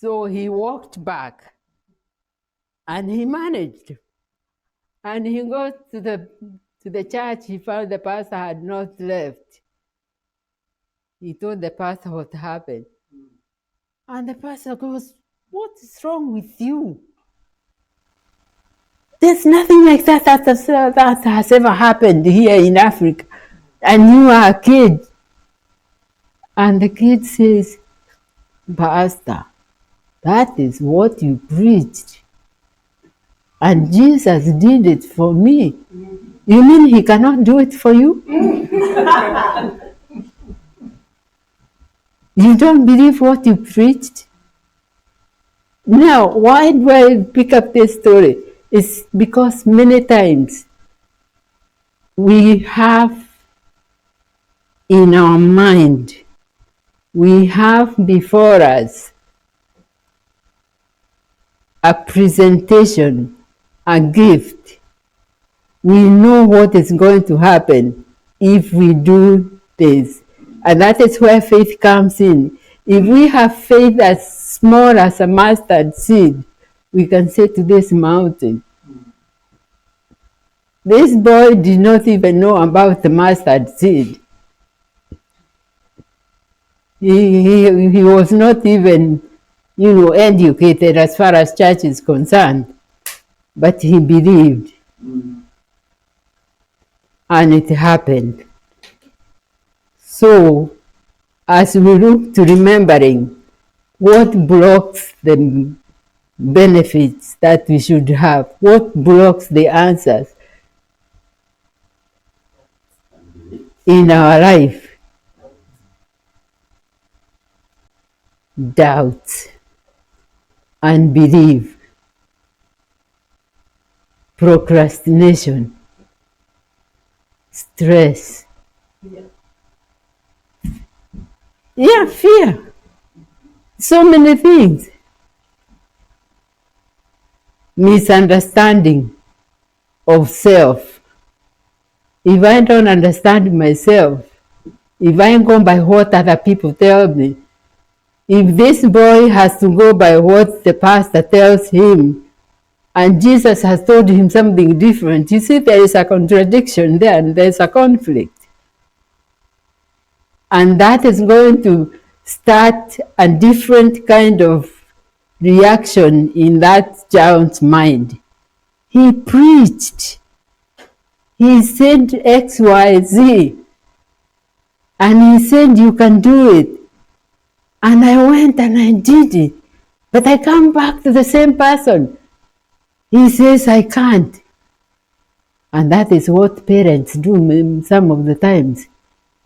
So he walked back and he managed. And he goes to the church. He found the pastor had not left. He told the pastor what happened. And the pastor goes, "What is wrong with you? There's nothing like that has ever happened here in Africa. And you are a kid." And the kid says, "Pastor, that is what you preached. And Jesus did it for me. You mean he cannot do it for you? You don't believe what you preached?" Now, why do I pick up this story? It's because many times we have in our mind, we have before us a presentation, a gift. We know what is going to happen if we do this. And that is where faith comes in. If we have faith as small as a mustard seed, we can say to this mountain. This boy did not even know about the mustard seed. He was not even, educated as far as church is concerned. But he believed. And it happened. So, as we look to remembering what blocks the benefits that we should have, what blocks the answers in our life, doubt, unbelief, procrastination, stress, fear, so many things, misunderstanding of self. If I don't understand myself, if I go by what other people tell me, if this boy has to go by what the pastor tells him, and Jesus has told him something different, you see there is a contradiction there, and there's a conflict. And that is going to start a different kind of reaction in that child's mind. He preached. He said X, Y, Z. And he said, you can do it. And I went and I did it. But I come back to the same person. He says, I can't. And that is what parents do some of the times.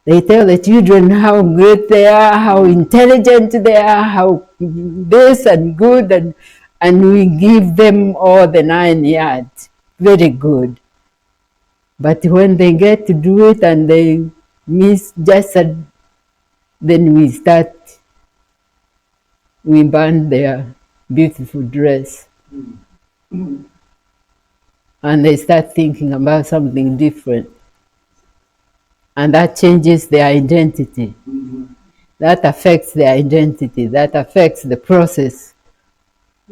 They tell the children how great they are, how intelligent they are, how this and good, and we give them all the 9 yards. Very good. But when they get to do it and they miss then we burn their beautiful dress. And they start thinking about something different. And that changes their identity. That affects their identity. That affects the process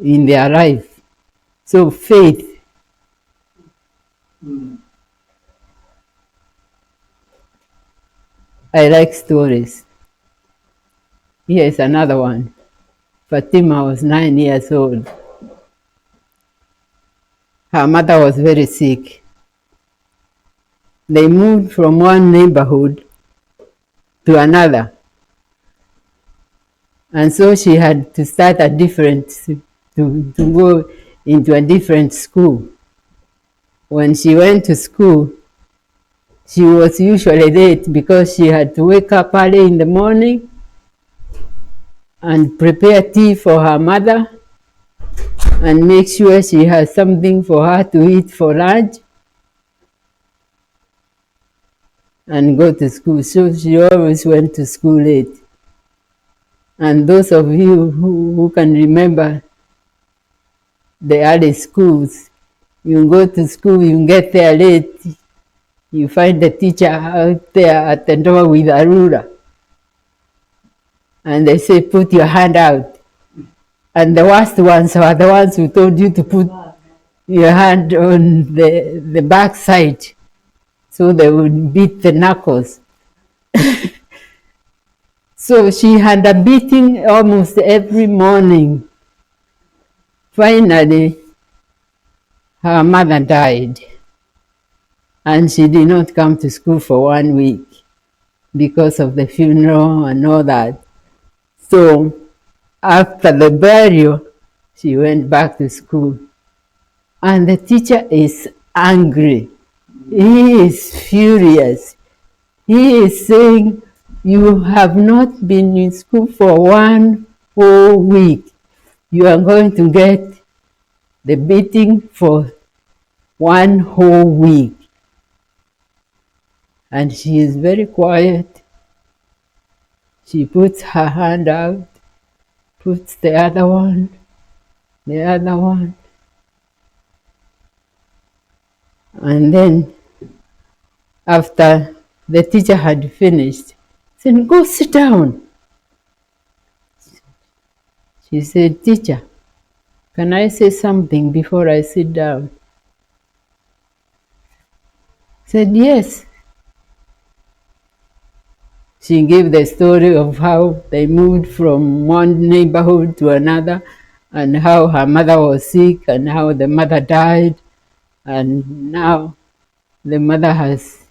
in their life. So faith. I like stories. Here's another one. Fatima was 9 years old. Her mother was very sick. They moved from one neighborhood to another. And so she had to start to go into a different school. When she went to school, she was usually late because she had to wake up early in the morning and prepare tea for her mother and make sure she has something for her to eat for lunch and go to school. So she always went to school late. And those of you who can remember the early schools, you go to school, you get there late, you find the teacher out there at the door with a ruler. And they say, put your hand out. And the worst ones are the ones who told you to put your hand on the back side so they would beat the knuckles. So she had a beating almost every morning. Finally, her mother died, and she did not come to school for 1 week because of the funeral and all that. So after the burial, she went back to school. And the teacher is angry. He is furious. He is saying, you have not been in school for 1 whole week. You are going to get the beating for 1 whole week. And she is very quiet. She puts her hand out, puts the other one, the other one. And then after the teacher had finished, said, go sit down. She said, teacher, can I say something before I sit down? Said, yes. She gave the story of how they moved from one neighborhood to another, and how her mother was sick, and how the mother died, and now the mother has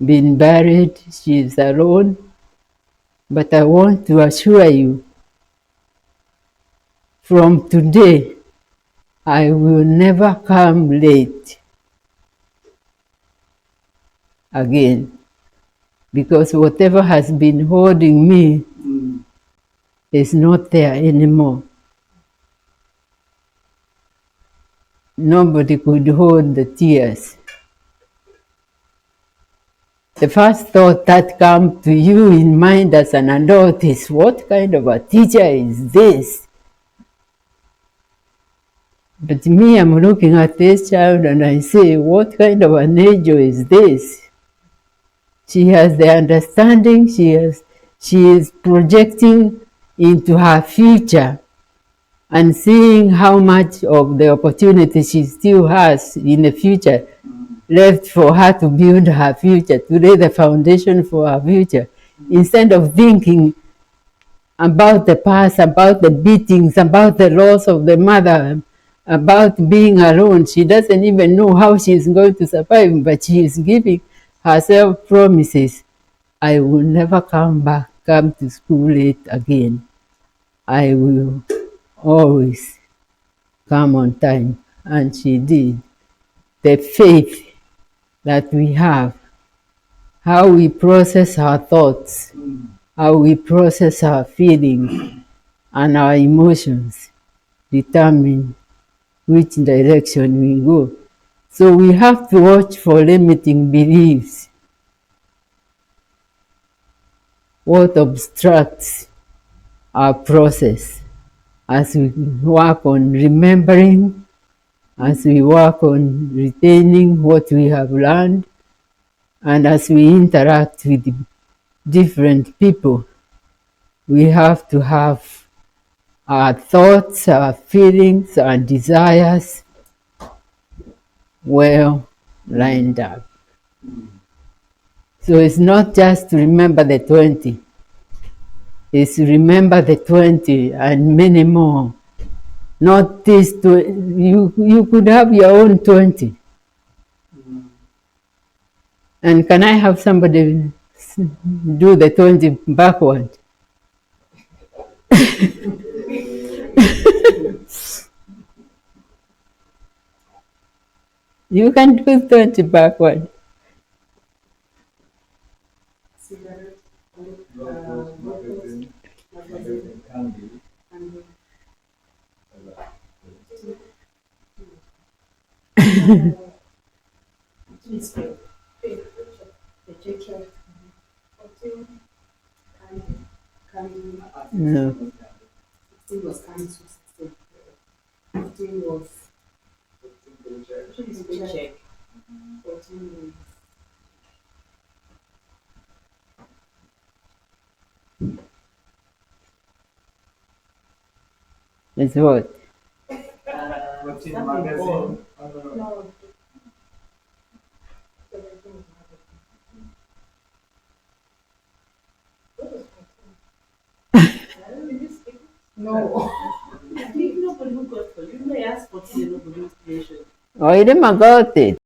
been buried. She is alone. But I want to assure you, from today, I will never come late again, because whatever has been holding me is not there anymore. Nobody could hold the tears. The first thought that comes to you in mind as an adult is, what kind of a teacher is this? But me, I'm looking at this child and I say, what kind of an angel is this? She has the understanding, she is projecting into her future and seeing how much of the opportunity she still has in the future left for her to build her future, to lay the foundation for her future, instead of thinking about the past, about the beatings, about the loss of the mother, about being alone. She doesn't even know how she's going to survive, but she is giving herself promises. I will never come to school late again. I will always come on time. And she did. The faith that we have, how we process our thoughts, how we process our feelings and our emotions determine which direction we go. So we have to watch for limiting beliefs. What obstructs our process as we work on remembering, as we work on retaining what we have learned, and as we interact with different people, we have to have our thoughts, our feelings, our desires well lined up. So it's not just to remember the 20, it's to remember the 20 and many more. Not this, you could have your own 20. And can I have somebody do the 20 backward? You can do 20 backward. No. Paycheck. It's what? Oh, you didn't got it.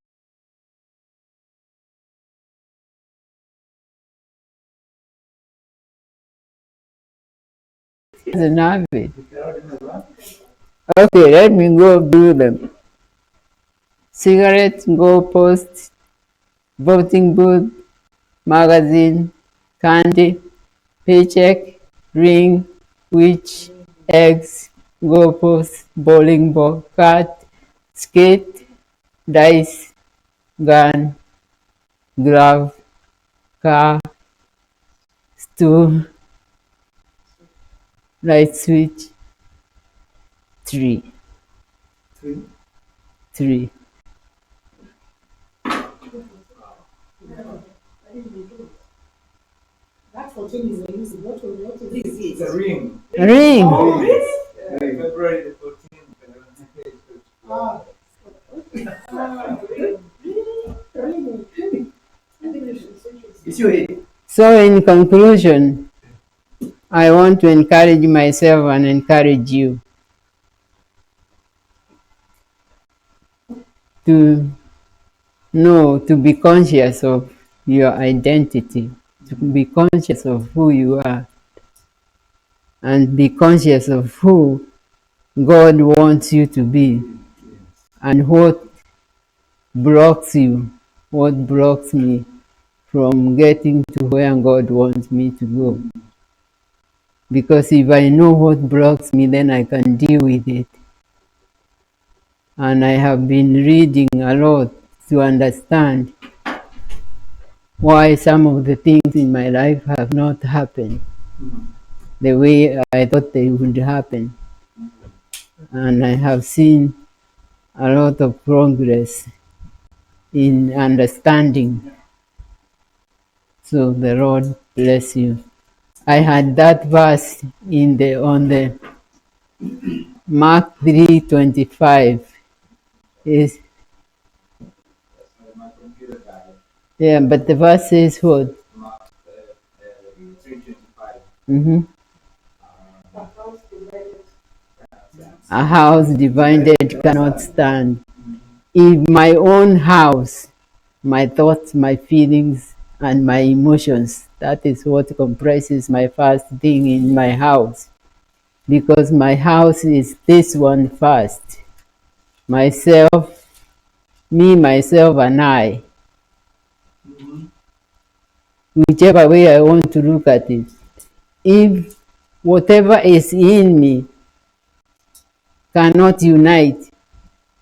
Doesn't have it. Okay, let me go do them. Cigarette, goalpost, voting booth, magazine, candy, paycheck, ring, witch, eggs, goalpost, bowling ball, cat, skate, dice, gun, glove, car, stool, light switch, tree. Three. It's a ring. Ring. February the 14th. It's your hit. So, in conclusion, I want to encourage myself and encourage you to know, to be conscious of your identity, to be conscious of who you are, and be conscious of who God wants you to be, and what blocks you, what blocks me from getting to where God wants me to go. Because if I know what blocks me, then I can deal with it. And I have been reading a lot to understand why some of the things in my life have not happened the way I thought they would happen. And I have seen a lot of progress in understanding. So the Lord bless you. I had that verse in the on the Mark 3:25. Is yeah, but the verse says what? 325. Mm-hmm. A house divided cannot stand. If my own house, my thoughts, my feelings, and my emotions, that is what comprises my first thing in my house. Because my house is this one first. Myself, me, myself, and I. Whichever way I want to look at it. If whatever is in me cannot unite,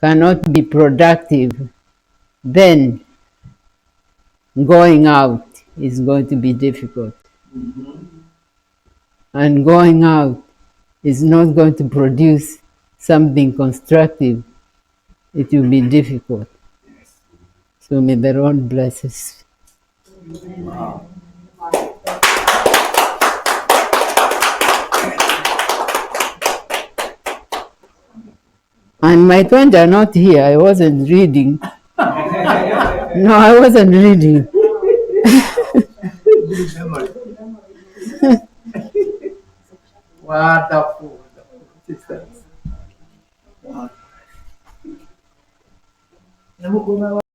cannot be productive, then going out is going to be difficult. And going out is not going to produce something constructive. It will be difficult. So may the Lord bless us. Wow. And my twins are not here. I wasn't reading. No, I wasn't reading. Wonderful. Wonderful.